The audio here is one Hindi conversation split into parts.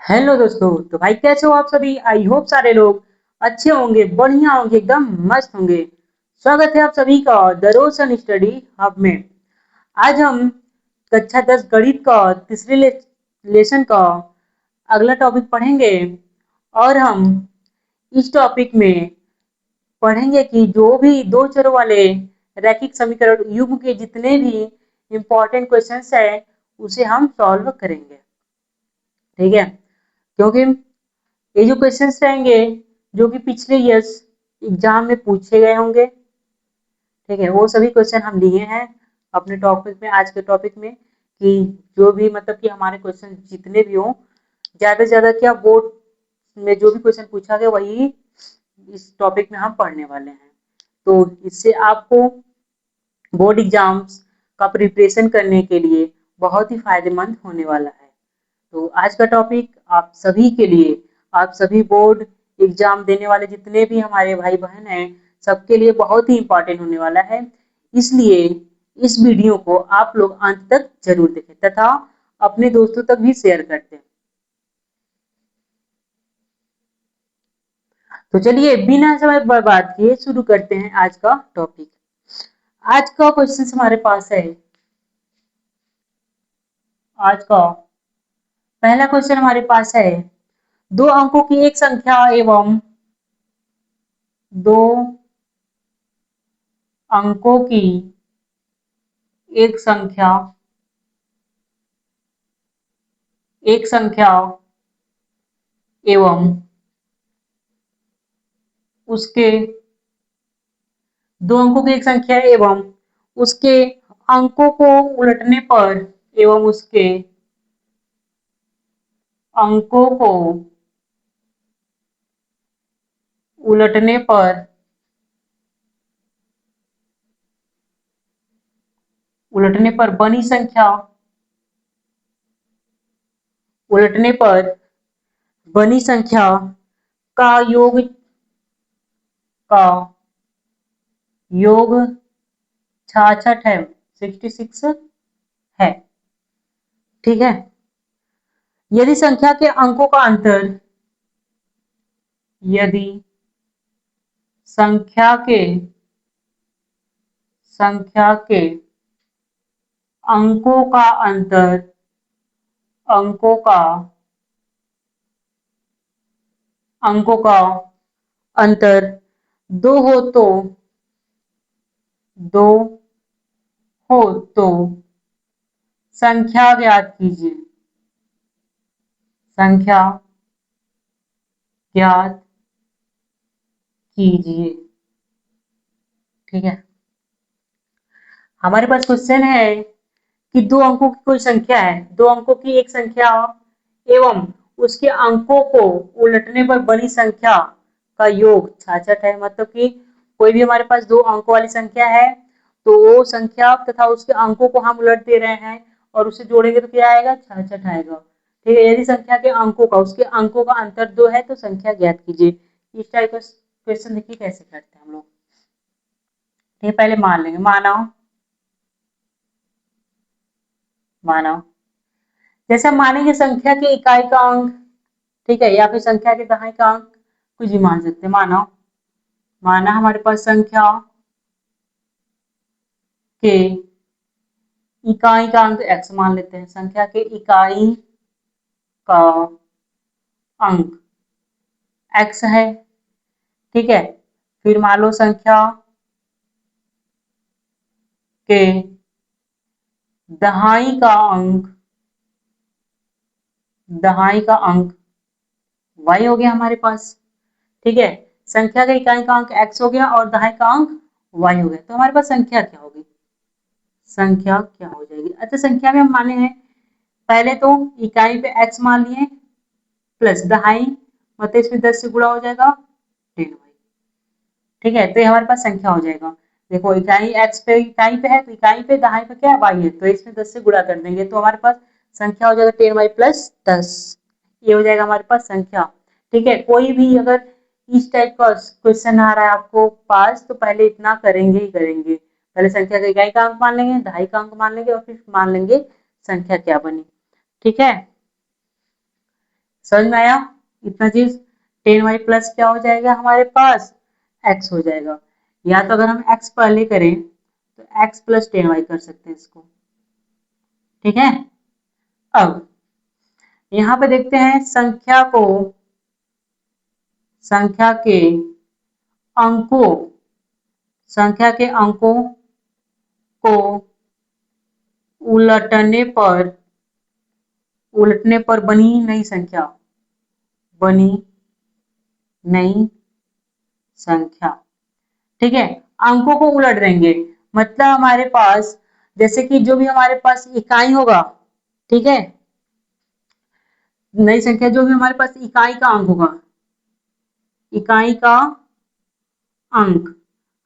हेलो दोस्तों। तो भाई कैसे हो आप सभी। आई होप सारे लोग अच्छे होंगे, बढ़िया होंगे, एकदम मस्त होंगे। स्वागत है आप सभी का द रोशन स्टडी हब में। आज हम कक्षा 10 गणित का तीसरे लेसन का अगला टॉपिक पढ़ेंगे। और हम इस टॉपिक में पढ़ेंगे कि जो भी दो चरों वाले रैखिक समीकरण युग्म के जितने भी इम्पोर्टेंट क्वेश्चंस है उसे हम सॉल्व करेंगे। ठीक है, क्योंकि ये जो क्वेश्चंस रहेंगे जो कि पिछले ईयर्स एग्जाम में पूछे गए होंगे, ठीक है, वो सभी क्वेश्चन हम लिए हैं अपने टॉपिक में, आज के टॉपिक में। कि जो भी मतलब कि हमारे क्वेश्चन जितने भी हों, ज्यादा से ज्यादा क्या बोर्ड में जो भी क्वेश्चन पूछा गया वही इस टॉपिक में हम पढ़ने वाले हैं। तो इससे आपको बोर्ड एग्जाम्स का प्रिपरेशन करने के लिए बहुत ही फायदेमंद होने वाला है। तो आज का टॉपिक आप सभी के लिए, आप सभी बोर्ड एग्जाम देने वाले जितने भी हमारे भाई बहन हैं, सबके लिए बहुत ही इंपॉर्टेंट होने वाला है। इसलिए इस वीडियो को आप लोग अंत तक जरूर देखें तथा अपने दोस्तों तक भी शेयर करते हैं। तो चलिए बिना समय बर्बाद किए शुरू करते हैं आज का टॉपिक। आज का क्वेश्चन हमारे पास है, आज का पहला क्वेश्चन हमारे पास है, दो अंकों की एक संख्या एवं दो अंकों की एक संख्या एवं उसके दो अंकों की एक संख्या एवं उसके अंकों को उलटने पर एवं उसके अंकों को उलटने पर बनी संख्या, उलटने पर बनी संख्या का योग का योग 66 है, 66 है। ठीक है, यदि संख्या के अंकों का अंतर, यदि संख्या के अंकों का अंतर, अंकों का अंकों का अंतर दो हो तो दो हो तो संख्या ज्ञात कीजिए, संख्या ज्ञात कीजिए। ठीक है, हमारे पास क्वेश्चन है कि दो अंकों की कोई संख्या है, दो अंकों की एक संख्या एवं उसके अंकों को उलटने पर बनी संख्या का योग 66 है। मतलब कि कोई भी हमारे पास दो अंकों वाली संख्या है तो वो संख्या तथा उसके अंकों को हम उलट दे रहे हैं और उसे जोड़ेंगे तो क्या आएगा, 66 आएगा। ठीक है, यदि संख्या के अंकों का उसके अंकों का अंतर दो है तो संख्या ज्ञात कीजिए। इस टाइप का क्वेश्चन देखिए कैसे करते हैं हम लोग। ठीक है, पहले मान लेंगे, माना जैसे हम मानेंगे संख्या के इकाई का अंक, ठीक है, या फिर संख्या के दहाई का अंक कुछ भी मान सकते हैं। माना हमारे पास संख्या के इकाई का अंक x मान लेते हैं, संख्या के इकाई का अंक x है। ठीक है, फिर मान लो संख्या के दहाई का अंक, y हो गया हमारे पास। ठीक है, संख्या के इकाई का अंक x हो गया और दहाई का अंक y हो गया। तो हमारे पास संख्या क्या होगी, संख्या क्या हो जाएगी। अच्छा, संख्या में हम माने हैं पहले तो इकाई पे x मान लिए प्लस दहाई, मतलब इसमें 10 से गुणा हो जाएगा 10y। ठीक है, तो ये हमारे पास संख्या हो जाएगा। देखो इकाई x पे इकाई पे है तो इकाई पे दहाई पे क्या है, y है, तो इसमें 10 से गुणा कर देंगे तो हमारे पास संख्या हो जाएगा 10y प्लस 10। ये हो जाएगा हमारे पास संख्या। ठीक है, कोई भी अगर इस टाइप का क्वेश्चन आ रहा है आपको पास तो पहले इतना करेंगे ही करेंगे, पहले संख्या का इकाई का अंक मान लेंगे, दहाई का अंक मान लेंगे और फिर मान लेंगे संख्या क्या बनी। ठीक है, समझ में आया इतना चीज? 10y प्लस क्या हो जाएगा हमारे पास? x हो जाएगा। या तो अगर हम x पहले करें तो x प्लस 10y कर सकते हैं इसको। ठीक है, अब यहाँ पे देखते हैं संख्या के अंकों संख्या के अंकों को उलटने पर बनी नई संख्या। ठीक है, अंकों को उलट देंगे मतलब हमारे पास जैसे कि जो भी हमारे पास इकाई होगा, ठीक है, नई संख्या जो भी हमारे पास इकाई का अंक होगा, इकाई का अंक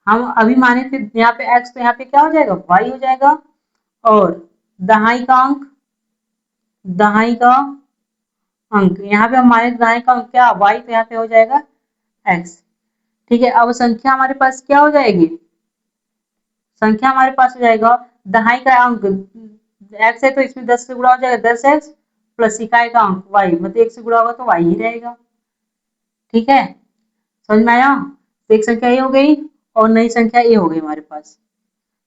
हम अभी माने थे यहाँ पे x, तो यहाँ पे क्या हो जाएगा? y हो जाएगा। और दहाई का अंक यहाँ पे हम माने दहाई का अंक क्या? y, तो यहाँ पे हो जाएगा x। ठीक है, अब संख्या हमारे पास क्या हो जाएगी? संख्या हमारे पास हो जाएगा दहाई का अंक x है तो इसमें 10 से गुणा हो जाएगा 10x प्लस इकाई का अंक y, मतलब 1 से गुणा होगा तो y ही रहेगा। ठीक है, समझ में आया? तो एक संख्या ये हो गई और नई संख्या ये हो गई हमारे पास।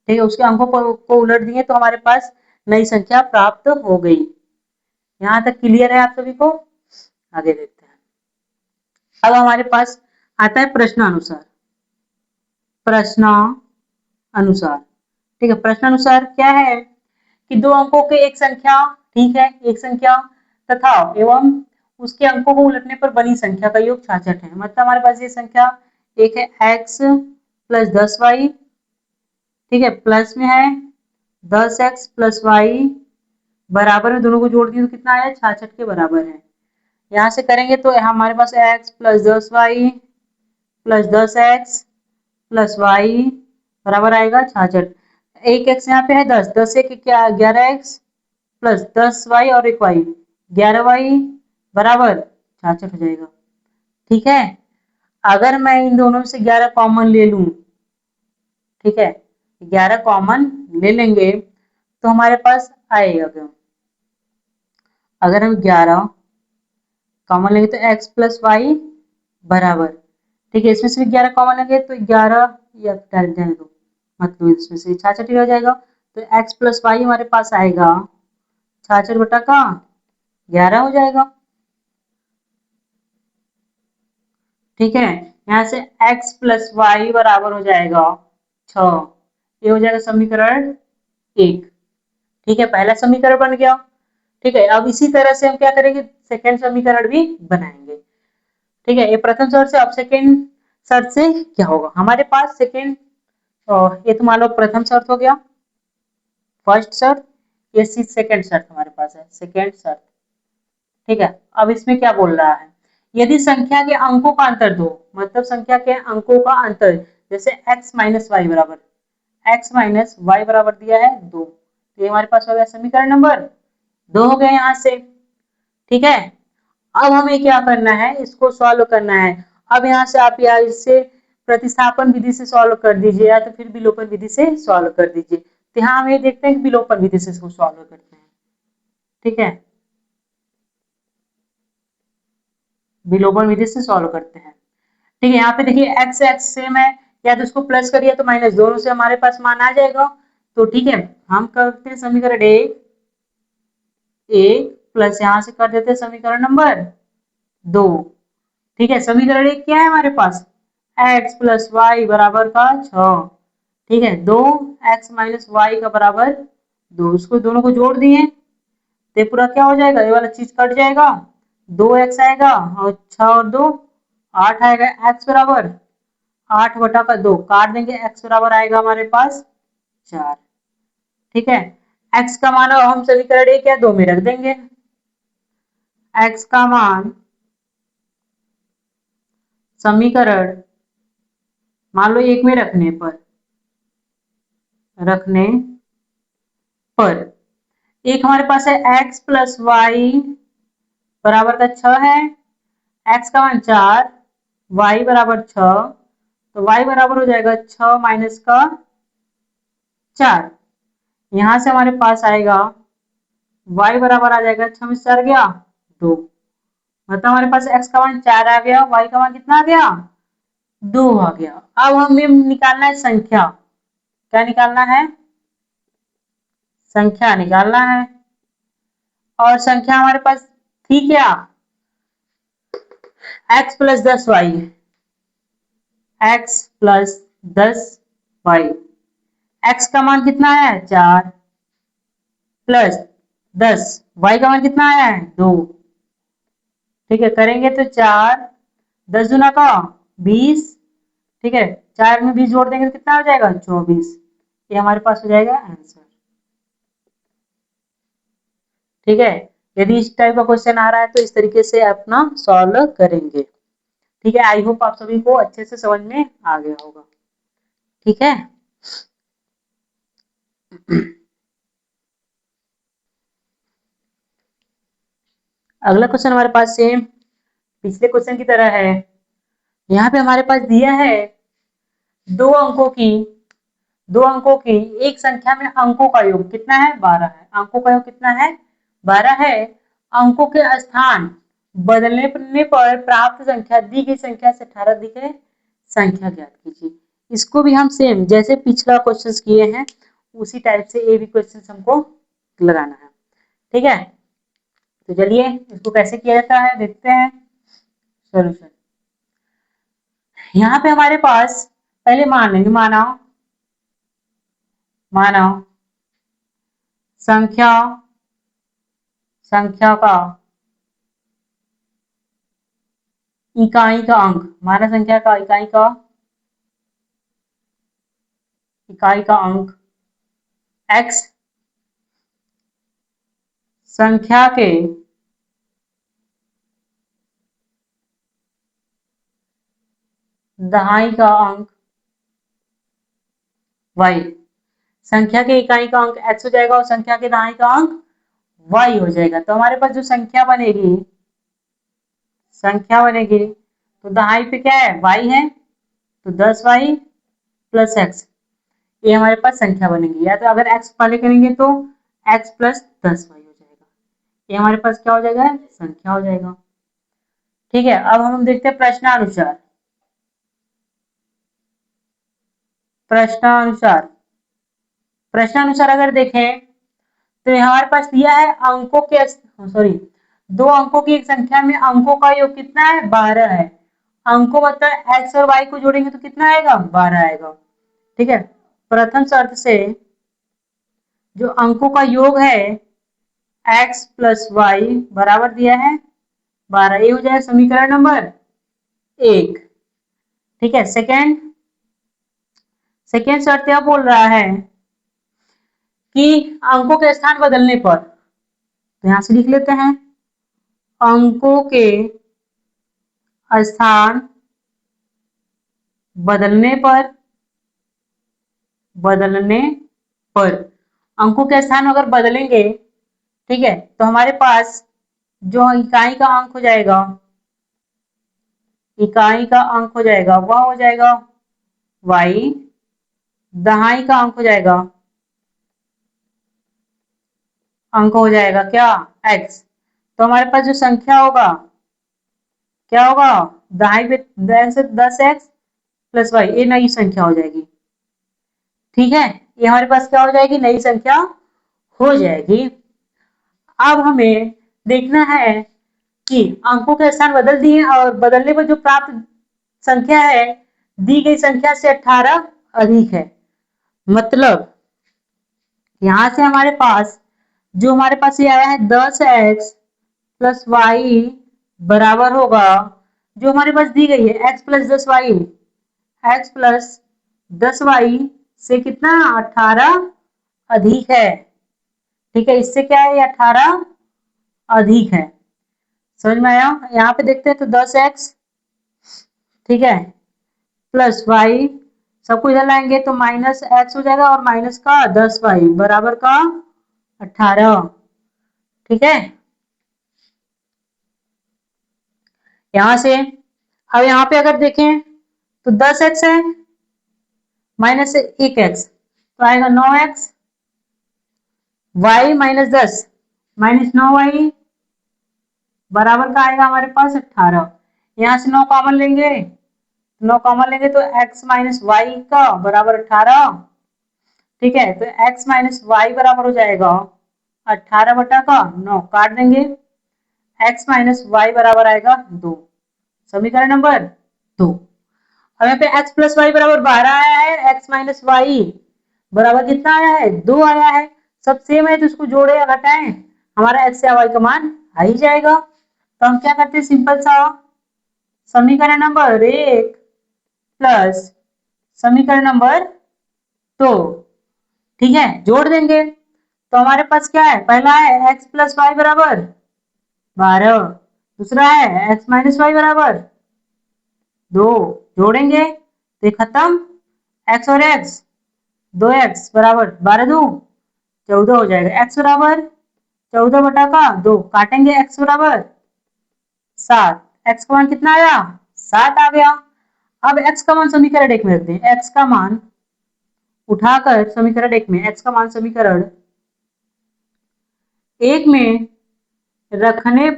ठीक है, उसके अंकों को उलट दिए तो हमारे पास नई संख्या प्राप्त हो गई। यहाँ तक क्लियर है आप सभी को? आगे देखते हैं। अब हमारे पास आता है प्रश्नानुसार। ठीक है, प्रश्नानुसार क्या है कि दो अंकों के एक संख्या, ठीक है, एक संख्या तथा एवं उसके अंकों को उलटने पर बनी संख्या का योग 66 है। मतलब हमारे पास ये संख्या एक है x प्लस 10y, ठीक है, प्लस में है 10x प्लस वाई, बराबर में दोनों को जोड़ दिए तो कितना आया? 66 के बराबर है। यहाँ से करेंगे तो हमारे पास x plus 10y plus 10x plus y बराबर आएगा 66। एक x यहाँ पे है 10, 10 एक क्या? 11x प्लस 10y और एक y, 11y बराबर 66 हो जाएगा। ठीक है, अगर मैं इन दोनों से 11 कॉमन ले लूं, ठीक है, 11 कॉमन ले लेंगे तो हमारे पास आएगा क्या? अगर हम 11 कॉमन लेंगे तो x प्लस वाई बराबर, ठीक है, इसमें से भी 11 कॉमन लेंगे तो 11 या जाने दो, मतलब इसमें से 66 ही हो जाएगा। तो x प्लस वाई हमारे पास आएगा 66 बटा का 11 हो जाएगा। ठीक है, यहाँ से x प्लस वाई बराबर हो जाएगा 6, ये हो जाएगा समीकरण 1। ठीक है, पहला समीकरण बन गया। ठीक है, अब इसी तरह से हम क्या करेंगे? सेकेंड समीकरण भी बनाएंगे। ठीक है, ये प्रथम शर्त से। अब सेकेंड शर्त से क्या होगा हमारे पास? सेकेंड, ये तो मान लो प्रथम शर्त हो गया, फर्स्ट शर्त, ये सेकेंड शर्त हमारे पास है, सेकेंड शर्त। ठीक है, अब इसमें क्या बोल रहा है? यदि संख्या के अंकों का अंतर दो, मतलब संख्या के अंकों का अंतर, जैसे x माइनस वाई बराबर, दिया है 2, तो ये हमारे पास हो गया समीकरण नंबर 2 हो गया यहाँ से। ठीक है, अब हमें क्या करना है? इसको सॉल्व करना है। अब यहाँ से आप या इससे प्रतिस्थापन विधि से सॉल्व कर दीजिए या तो फिर विलोपन विधि से सॉल्व कर दीजिए। तो यहाँ हम ये देखते हैं कि विलोपन विधि से इसको सॉल्व करते हैं। ठीक है, विलोपन विधि से सॉल्व करते हैं। ठीक है, यहाँ पे देखिए x x सेम है, या तो इसको प्लस करिए तो माइनस, दोनों से हमारे पास मान आ जाएगा। तो ठीक है, हम करते हैं समीकरण एक प्लस यहाँ से कर देते हैं समीकरण नंबर 2। ठीक है, समीकरण 1 क्या है हमारे पास? x प्लस वाई बराबर का 6। ठीक है, 2x माइनस वाई का बराबर 2, उसको दोनों को जोड़ दिए तो पूरा क्या हो जाएगा? ये वाला चीज कट जाएगा, 2x आएगा और 6 और 2 8 आएगा, x बराबर 8 बटा का 2 काट देंगे, x बराबर आएगा हमारे पास 4। ठीक है, x का मान हम समीकरण 1 या 2 में रख देंगे। x का मान समीकरण मान लो 1 में रखने पर एक हमारे पास है x प्लस वाई बराबर का 6 है, x का मान 4, y बराबर 6, तो y बराबर हो जाएगा 6 माइनस का 4। यहां से हमारे पास आएगा y बराबर आ जाएगा 6 में 4 गया 2, मतलब हमारे पास x का मान 4 आ गया, y का मान कितना आ गया 2 आ गया। अब हमें निकालना है संख्या। क्या निकालना है? संख्या निकालना है। और संख्या हमारे पास थी क्या? x plus 10y, x plus 10y। x का मान कितना है 4 प्लस 10, y का मान कितना आया है 2। ठीक है, करेंगे तो 4 10 दूना का 20। ठीक है, 4 में 20 जोड़ देंगे तो कितना हो जाएगा 24। ये हमारे पास हो जाएगा आंसर। ठीक है, यदि इस टाइप का क्वेश्चन आ रहा है तो इस तरीके से अपना सॉल्व करेंगे। ठीक है, आई होप आप सभी को अच्छे से समझ में आ गया होगा। ठीक है। अगला क्वेश्चन हमारे पास सेम पिछले क्वेश्चन की तरह है। यहाँ पे हमारे पास दिया है दो अंकों की एक संख्या में अंकों का योग कितना है 12 है। अंकों का योग कितना है 12 है। अंकों के स्थान बदलने पर प्राप्त संख्या दी गई संख्या से 18 अधिक है, संख्या ज्ञात कीजिए। इसको भी हम सेम जैसे पिछला क्वेश्चन किए हैं उसी टाइप से ये भी क्वेश्चन हमको लगाना है। ठीक है, तो चलिए इसको कैसे किया जाता है देखते हैं सॉल्यूशन। यहाँ पे हमारे पास पहले मान लेंगे, माना संख्या का इकाई का अंक, माना संख्या का इकाई का अंक x संख्या के दहाई का अंक y। संख्या के इकाई का अंक x हो जाएगा और संख्या के दहाई का अंक y हो जाएगा। तो हमारे पास जो संख्या बनेगी तो दहाई पे क्या है y है, तो 10y प्लस x, ये हमारे पास संख्या बनेगी। या तो अगर x पहले करेंगे तो x प्लस 10y हो जाएगा, ये हमारे पास क्या हो जाएगा संख्या हो जाएगा। ठीक है, अब हम देखते हैं प्रश्नानुसार। प्रश्नानुसार अगर देखें तो हमारे पास दिया है अंकों के दो अंकों की एक संख्या में अंकों का योग कितना है 12 है। अंकों मतलब x और y को जोड़ेंगे तो कितना आएगा 12 आएगा। ठीक है, प्रथम शर्त से जो अंकों का योग है x प्लस वाई बराबर दिया है 12, ये हो जाएगा समीकरण नंबर 1। ठीक है, सेकेंड शर्त यह बोल रहा है कि अंकों के स्थान बदलने पर, तो यहां से लिख लेते हैं अंकों के स्थान बदलने पर अंकों के स्थान अगर बदलेंगे, ठीक है, तो हमारे पास जो इकाई का अंक हो जाएगा वह हो जाएगा y, दहाई का अंक हो जाएगा क्या x। तो हमारे पास जो संख्या होगा क्या होगा दहाई पे 10x प्लस वाई, ये नई संख्या हो जाएगी। ठीक है, ये हमारे पास क्या हो जाएगी नई संख्या हो जाएगी। अब हमें देखना है कि अंकों के स्थान बदल दिए और बदलने पर जो प्राप्त संख्या है दी गई संख्या से 18 अधिक है। मतलब यहां से हमारे पास ये आया है 10x प्लस वाई बराबर होगा जो हमारे पास दी गई है x प्लस 10y से कितना 18 अधिक है। ठीक है, इससे क्या है 18 अधिक है। समझ में आया? यहाँ पे देखते हैं तो 10x, ठीक है, प्लस वाई, सबको इधर लाएंगे तो माइनस एक्स हो जाएगा और माइनस का 10y बराबर का 18। ठीक है, यहां से अब यहाँ पे अगर देखें तो 10x है माइनस से 1x तो आएगा 9x, y minus 10 minus 9y बराबर का आएगा हमारे पास 18। यहाँ से 9 कॉमन लेंगे, 9 कॉमन लेंगे तो x माइनस वाई का बराबर 18। ठीक है, तो x माइनस वाई बराबर हो जाएगा 18 बटा का 9, काट देंगे, x माइनस वाई बराबर आएगा 2। समीकरण नंबर 2। अब यहाँ पे x प्लस वाई बराबर 12 आया है, x माइनस वाई बराबर कितना आया है, 2 आया है। सब सेम है तो इसको जोड़े या घटाएं, हमारा x या y का मान आ ही जाएगा। तो हम क्या करते हैं, सिंपल सा समीकरण नंबर 1 प्लस समीकरण नंबर 2, ठीक है, जोड़ देंगे। तो हमारे पास क्या है, पहला है x प्लस वाई बराबर 12, दूसरा है x माइनस वाई बराबर 2, जोड़ेंगे तो ये खत्म, x और x, 2x बराबर 12 2 14 हो जाएगा, x बराबर 14 बटा का 2, काटेंगे x बराबर 7, x का मान कितना आया, 7 आ गया। अब x का मान समीकरण एक में रखते हैं, x का मान उठाकर समीकरण एक में, x का मान समीकरण एक में रखने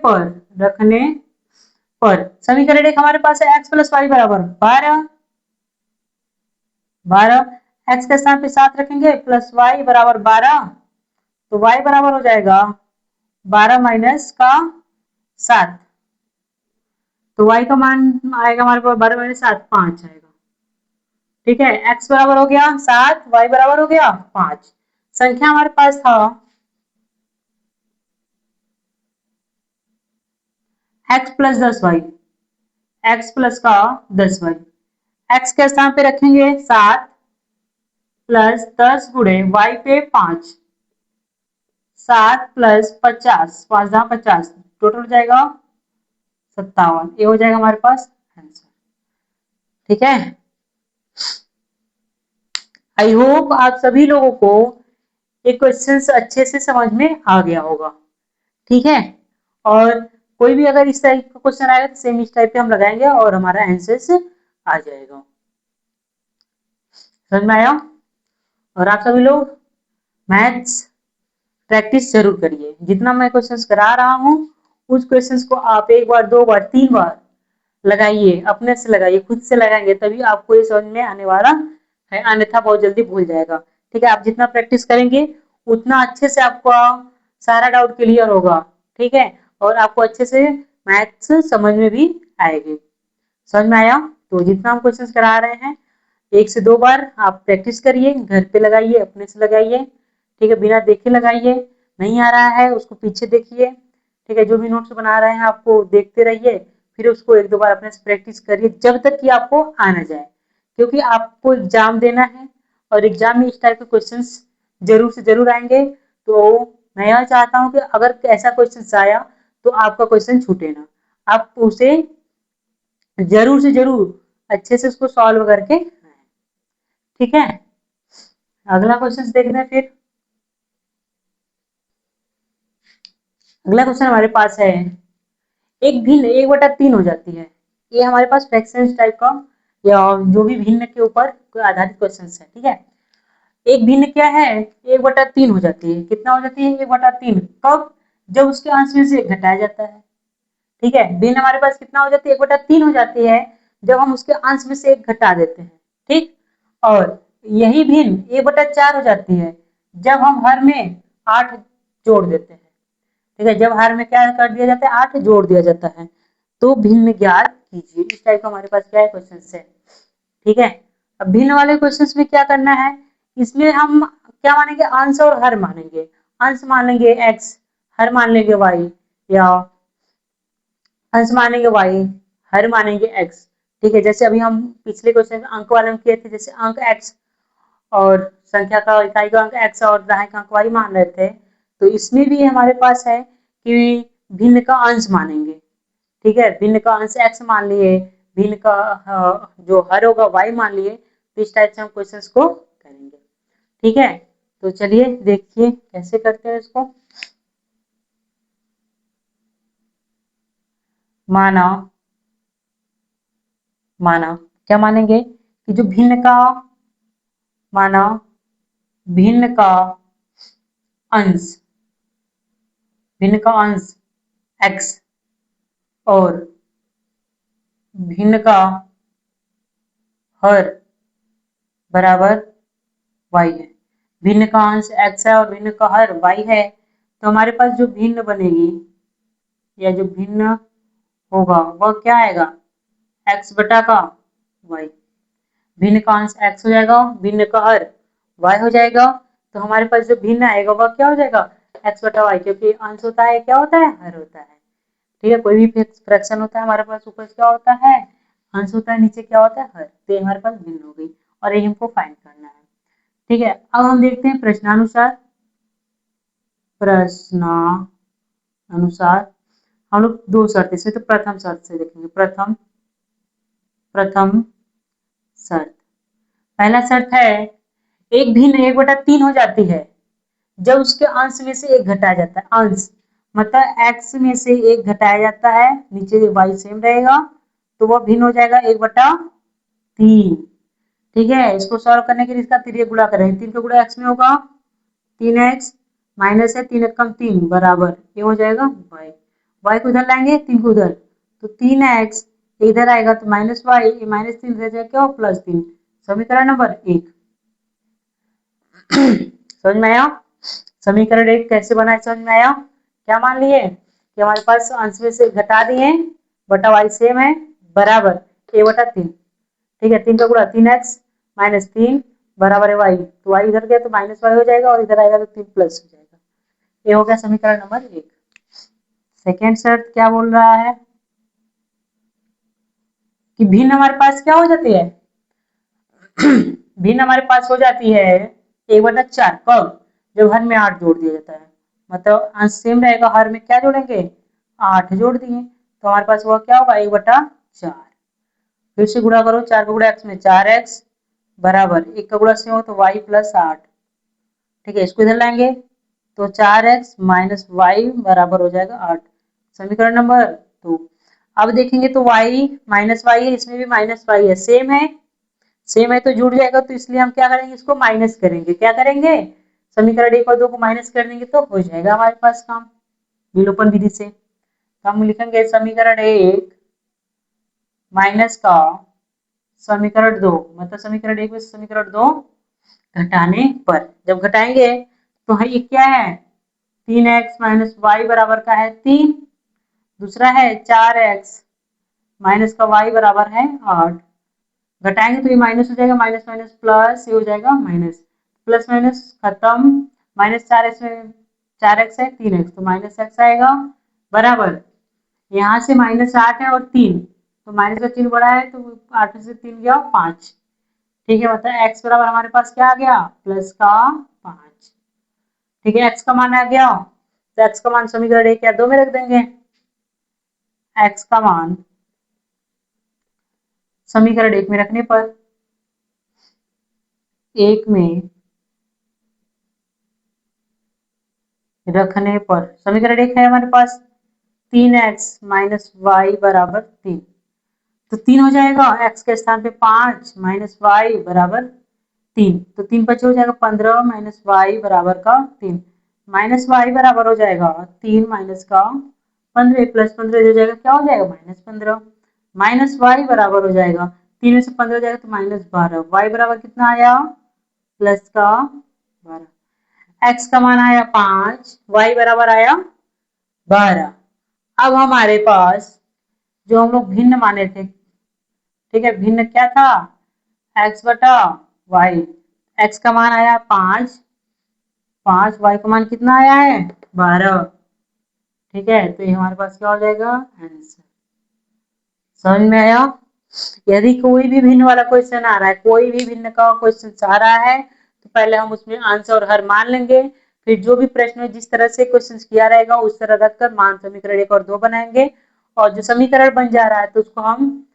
पर समीकरण एक हमारे पास है x प्लस वाई बराबर 12, 12 x के स्थान पे 7 रखेंगे प्लस वाई बराबर 12, तो y बराबर हो जाएगा 12 माइनस का 7, तो y का मान आएगा हमारे पास 12 माइनस 7 5 आएगा। ठीक है, x बराबर हो गया 7, y बराबर हो गया 5। संख्या हमारे पास था x plus 10y, x plus का 10y, x के स्थान पे रखेंगे 7 प्लस 10 गुणे y पे 5, 7 प्लस 50, 5 दहा 50, टोटल हो जाएगा 57, ये हो जाएगा हमारे पास आंसर। ठीक है, आई होप आप सभी लोगों को ये क्वेश्चन अच्छे से समझ में आ गया होगा। ठीक है, और कोई भी अगर इस टाइप का क्वेश्चन आएगा तो सेम इस टाइप पे हम लगाएंगे और हमारा आंसर आ जाएगा। समझ में आया? और आप सभी लोग मैथ्स प्रैक्टिस जरूर करिए, जितना मैं क्वेश्चंस करा रहा हूँ उस क्वेश्चंस को आप एक बार 2 बार 3 बार लगाइए, अपने से लगाइए, खुद से लगाएंगे तभी आपको ये समझ में आने वाला है, अन्यथा बहुत जल्दी भूल जाएगा। ठीक है, आप जितना प्रैक्टिस करेंगे उतना अच्छे से आपको सारा डाउट क्लियर होगा। ठीक है, और आपको अच्छे से मैथ्स समझ में भी आएगी। समझ में आया? तो जितना हम क्वेश्चंस करा रहे हैं 1 से 2 बार आप प्रैक्टिस करिए, घर पे लगाइए, अपने से लगाइए। ठीक है, बिना देखे लगाइए, नहीं आ रहा है उसको पीछे देखिए। ठीक है, जो भी नोट्स बना रहे हैं आपको देखते रहिए, फिर उसको 1 2 बार अपने से प्रैक्टिस करिए जब तक कि आपको आ ना जाए, क्योंकि आपको एग्जाम देना है और एग्जाम में इस टाइप के क्वेश्चन जरूर से जरूर आएंगे। तो मैं यह चाहता हूँ कि अगर ऐसा क्वेश्चन आया तो आपका क्वेश्चन छूटे ना, आप उसे जरूर से जरूर अच्छे से उसको सॉल्व करके। ठीक है, अगला क्वेश्चन देखते हैं फिर। अगला क्वेश्चन हमारे पास है, एक भिन्न 1/3 हो जाती है। ये हमारे पास फ्रैक्शन टाइप का या जो भी भिन्न के ऊपर आधारित क्वेश्चन है। ठीक है, एक भिन्न क्या है, 1/3 हो जाती है। कितना हो जाती है, 1/3, कब, जब उसके अंश में से घटाया जाता है। ठीक है, भिन्न हमारे पास कितना हो जाती है, 1/3 हो जाती है जब हम उसके अंश में से एक घटा देते हैं। ठीक, और यही भिन्न 1/4 हो जाती है जब हम हर में 8 जोड़ देते हैं। ठीक है, जब हर में क्या कर दिया जाता है, 8 जोड़ दिया जाता है। तो भिन्न ज्ञात कीजिए, इस टाइप का हमारे पास क्या है, क्वेश्चन है। ठीक है, अब भिन्न वाले क्वेश्चन में क्या करना है, इसमें हम क्या मानेंगे, अंश और हर मानेंगे। अंश मान लेंगे x, हर मान लेंगे y, या अंश मानेंगे y, हर मानेंगे x। ठीक है, जैसे अभी हम पिछले क्वेश्चन अंक वाले में किए थे, जैसे अंक x और संख्या का इकाई का अंक x और दहाई का अंक y मान रहे थे, तो इसमें भी हमारे पास है कि भिन्न का अंश मानेंगे। ठीक है, भिन्न का अंश x मान लिए, भिन्न का जो हर होगा y मान लिए, तो इस टाइप से हम क्वेश्चंस को करेंगे। ठीक है, तो चलिए देखिए कैसे करते हैं इसको। माना माना क्या मानेंगे कि जो भिन्न का, माना भिन्न का अंश, भिन्न का अंश x, और भिन्न का हर बराबर y है। भिन्न का अंश x है और भिन्न का हर y है, तो हमारे पास जो भिन्न बनेगी या जो भिन्न होगा वह क्या आएगा, x बटा का y। भिन्न का अंश x हो जाएगा, भिन्न का हर y हो जाएगा, तो हमारे पास जो भिन्न आएगा वह क्या हो जाएगा, x बटा y, क्योंकि अंश होता है क्या होता है, हर होता है। ठीक है, कोई भी फ्रैक्शन होता है हमारे पास ऊपर क्या होता है, अंश होता है, नीचे क्या होता है, हर। तो ये हमारे पास भिन्न हो गई और ये हमको फाइंड करना है। ठीक है, अब हम देखते हैं प्रश्नानुसार। प्रश्नानुसार हम लोग दो शर्त, इसमें तो प्रथम शर्त से देखेंगे। प्रथम शर्त, पहला शर्त है एक भिन्न 1/3 हो जाती है जब उसके अंश में से एक घटाया जाता है। अंश मतलब x में से एक घटाया जाता है, नीचे y सेम रहेगा, तो वह भिन्न हो जाएगा 1/3। ठीक है, इसको सॉल्व करने के लिए इसका तिर्यक गुणा करेंगे। 3 का गुणा x में होगा 3x, माइनस है 3 एक कम 3 बराबर ये हो जाएगा y। y को इधर लाएंगे, 3 को उधर, तो 3x इधर आएगा तो माइनस y, माइनस 3 रह जाएगा क्या, प्लस 3। समीकरण नंबर 1 समझ में आया। समीकरण 1 कैसे बनाए समझ में आया। क्या मान लिए कि हमारे पास अंश में से घटा दिए, बटा y सेम है, बराबर a/3। ठीक है, 3 का गुणा 3x माइनस 3 बराबर है y, तो y इधर गया तो माइनस y हो जाएगा और इधर आएगा तो 3 प्लस हो जाएगा। ये हो गया समीकरण नंबर 1। सेकेंड शर्त क्या बोल रहा है कि भिन्न हमारे पास क्या हो जाती है, भिन्न हमारे पास हो जाती है 1/4। कब, जब हर में 8 जोड़ दिया जाता है, मतलब अंश सेम रहेगा, हर में क्या जोड़ेंगे, 8 जोड़ दिए, तो हमारे पास वह क्या होगा 1/4। फिर से गुणा करो, 4 का गुणा x में 4x बराबर 1 का गुणा से हो तो y प्लस 8। ठीक है, इसको इधर लाएंगे तो 4x माइनस वाई बराबर हो जाएगा 8। समीकरण नंबर 2। अब देखेंगे तो y माइनस वाई है, इसमें भी माइनस वाई है, सेम है, सेम है तो जुड़ जाएगा, तो इसलिए हम क्या करेंगे, इसको माइनस करेंगे। क्या करेंगे, समीकरण 1 और 2 को माइनस कर देंगे तो हो जाएगा हमारे पास काम विलोपन विधि से। तो हम लिखेंगे समीकरण 1 माइनस का समीकरण 2, मतलब समीकरण 1 में समीकरण 2 घटाने पर, जब घटाएंगे तो ये क्या है, 3x माइनस वाई बराबर का है 3, दूसरा है 4x माइनस का y बराबर है 8। घटाएंगे तो ये माइनस हो जाएगा, माइनस माइनस प्लस, ये हो जाएगा माइनस, प्लस माइनस खत्म, माइनस 4x में 4x है 3x, तो माइनस x आएगा बराबर, यहाँ से माइनस 8 है और 3, तो माइनस का चिन्ह बड़ा है तो 8 से 3 गया 5। ठीक है, मतलब x बराबर हमारे पास क्या आ गया, प्लस का 5। ठीक है, x का मान आ गया, तो x का मान समीकरण 1 या 2 में रख देंगे। x का मान समीकरण 1 में रखने पर, 1 में रखने पर समीकरण 1 है हमारे पास 3x माइनस वाई बराबर 3, तो 3 हो जाएगा, x के स्थान पे 5 माइनस वाई बराबर 3, तो 3 बचे हो जाएगा 15 माइनस वाई बराबर का 3, माइनस वाई बराबर हो जाएगा 3 माइनस का 15 प्लस 15 हो जाएगा, क्या हो जाएगा माइनस 15, माइनस वाई बराबर हो जाएगा 3 में से 15 जाएगा तो माइनस 12, वाई बराबर कितना आया, प्लस का 12। x का मान आया 5, y बराबर आया 12। अब हमारे पास जो हम लोग भिन्न माने थे, ठीक है, भिन्न क्या था, x बटा y, x का मान आया 5, y का मान कितना आया है 12। ठीक है, तो ये हमारे पास क्या हो जाएगा, आंसर। समझ में आया। यदि कोई भी भिन्न वाला क्वेश्चन आ रहा है, कोई भी भिन्न का क्वेश्चन आ रहा है, तो पहले हम उसमें आंसर और हर मान लेंगे, फिर जो भी प्रश्न में जिस तरह से क्वेश्चन किया रहेगा उस तरह रखकर मान समीकरण 1 और 2 बनाएंगे, और जो समीकरण बन जा रहा है तो उसको हम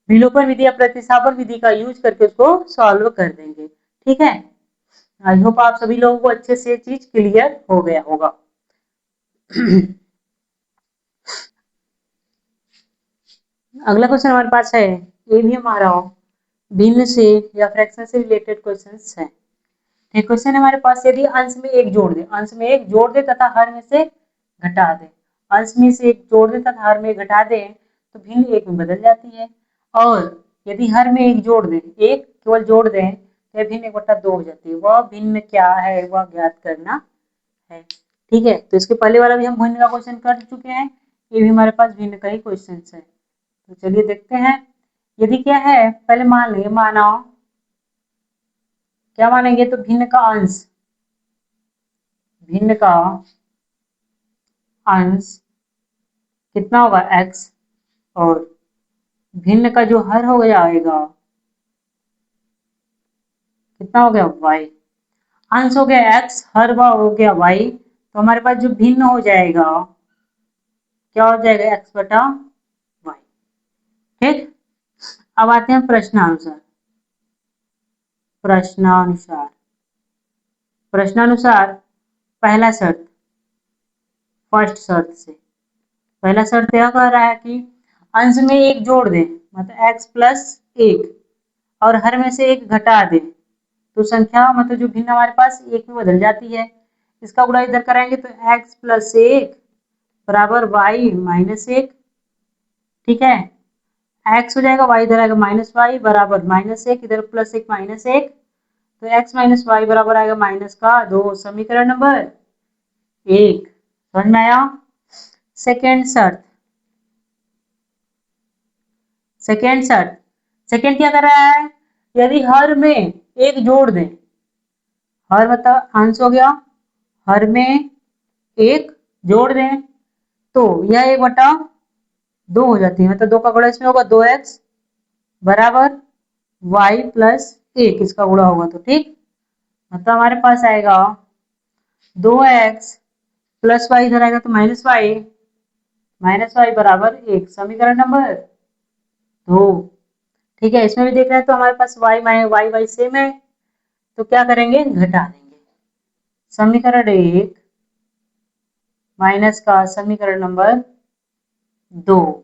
विलोपन विधि या प्रतिस्थापन विधि का यूज करके उसको सॉल्व कर देंगे। ठीक है, आई होप आप सभी लोगों को अच्छे से चीज क्लियर हो गया होगा। अगला क्वेश्चन हमारे पास है, ये भी हमारा भिन्न से या फ्रैक्शन से रिलेटेड क्वेश्चन है। एक क्वेश्चन हमारे पास, यदि अंश में एक जोड़ दे, अंश में एक जोड़ दे तथा हर में से घटा दे, अंश में से एक जोड़ दे तथा हर में एक घटा दे तो भिन्न एक में बदल जाती है, और यदि हर में एक जोड़ दें, एक केवल जोड़ दें तो यह भिन्न 1/2 हो जाती है। वह भिन्न क्या है वह ज्ञात करना है। ठीक है, तो इसके पहले वाला भी हम भिन्न का क्वेश्चन कर चुके हैं, ये भी हमारे पास भिन्न का ही क्वेश्चन है। तो चलिए देखते हैं। यदि क्या है, पहले मान लेंगे, माना क्या मानेंगे, तो भिन्न का अंश, भिन्न का अंश कितना होगा x, और भिन्न का जो हर हो जाएगा कितना हो गया y। अंश हो गया x, हर हो गया y, तो हमारे पास जो भिन्न हो जाएगा क्या हो जाएगा, x/y। ठीक, अब आते हैं प्रश्नानुसार। प्रश्नानुसार प्रश्नानुसार पहला शर्त, फर्स्ट शर्त से पहला शर्त यह कह रहा है कि अंश में एक जोड़ दें, मतलब x+1, और हर में से एक घटा दें तो संख्या मतलब जो भिन्न हमारे पास एक में बदल जाती है। इसका गुणा इधर कराएंगे तो x+1 बराबर y-1। ठीक है, x हो जाएगा, y इधर आएगा -y बराबर -1, इधर +1 -1, तो x - y बराबर आएगा -2। समीकरण नंबर 1 समझ में आया। सेकेंड शर्त, सेकेंड क्या कर रहा है, यदि हर में एक जोड़ दें, हर मतलब अंश हो गया, हर में एक जोड़ दें तो यह 1/2 हो जाती है, मतलब 2 का गुणा इसमें होगा 2x बराबर y+1, इसका गुणा होगा तो ठीक, मतलब हमारे पास आएगा 2x + y, इधर आएगा तो -y बराबर 1। समीकरण नंबर 2। ठीक है, इसमें भी देख रहे हैं तो हमारे पास y सेम है, तो क्या करेंगे, घटा देंगे। समीकरण 1 माइनस का समीकरण नंबर 2।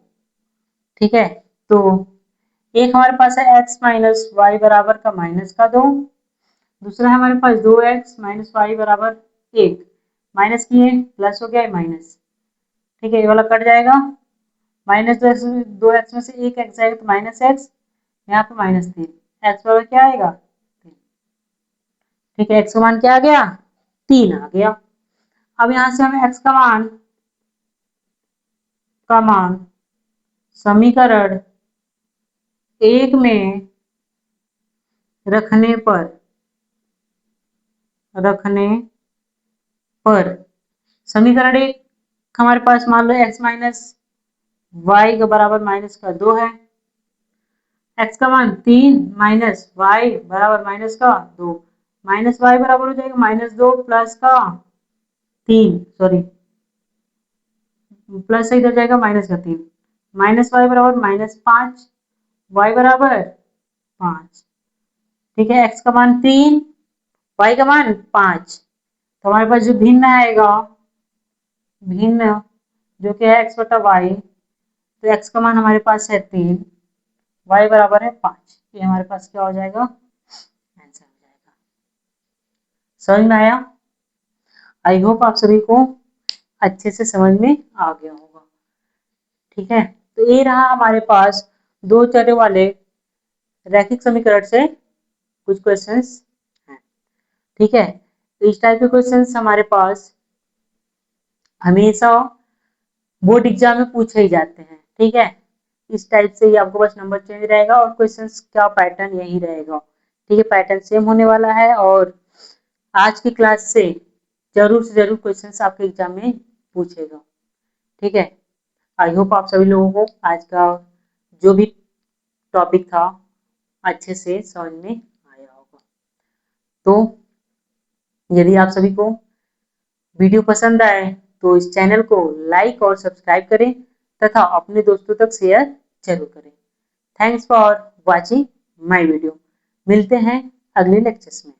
ठीक है, तो एक हमारे पास है x - y बराबर का -2, दूसरा है हमारे पास 2x - y बराबर 1, माइनस किए प्लस हो गया माइनस। ठीक है, ये वाला कट जाएगा, -2x में से एक x जाएगा तो -x, यहाँ पे -3, x बराबर क्या आएगा 3। ठीक है, x का मान क्या आ गया, 3 आ गया। अब यहाँ से हमें x का मान समीकरण 1 में रखने पर समीकरण 1 हमारे पास मान लो x - y के बराबर -2 है, x का मान 3 माइनस y बराबर -2, -y बराबर हो जाएगा -2 प्लस का 3, सॉरी प्लस से इधर जाएगा -3, -y बराबर -5, y बराबर 5। ठीक है, x का मान 3, y का मान 5, तो हमारे पास जो भिन्न आएगा, भिन्न जो कि है x/y, तो x का मान हमारे पास है 3, y बराबर है 5, ये हमारे पास क्या हो जाएगा, आंसर हो जाएगा। समझ में आया। आई होप आप सभी को अच्छे से समझ में आ गया होगा। ठीक है, तो ये रहा हमारे पास दो चरों वाले रैखिक समीकरण से कुछ क्वेश्चंस हैं। ठीक है, तो इस टाइप के क्वेश्चंस हमारे पास हमेशा बोर्ड एग्जाम में पूछे ही जाते हैं। ठीक है, इस टाइप से ही आपको बस नंबर चेंज रहेगा और क्वेश्चंस का पैटर्न यही रहेगा। ठीक है, पैटर्न सेम होने वाला है और आज की क्लास से जरूर से जरूर क्वेश्चंस आपके एग्जाम में पूछेगा। ठीक है, आई होप आप सभी लोगों को आज का जो भी टॉपिक था अच्छे से समझ में आया होगा। तो यदि आप सभी को वीडियो पसंद आए तो इस चैनल को लाइक और सब्सक्राइब करें तथा अपने दोस्तों तक शेयर जरूर करें। Thanks for watching my video. मिलते हैं अगले लेक्चर्स में।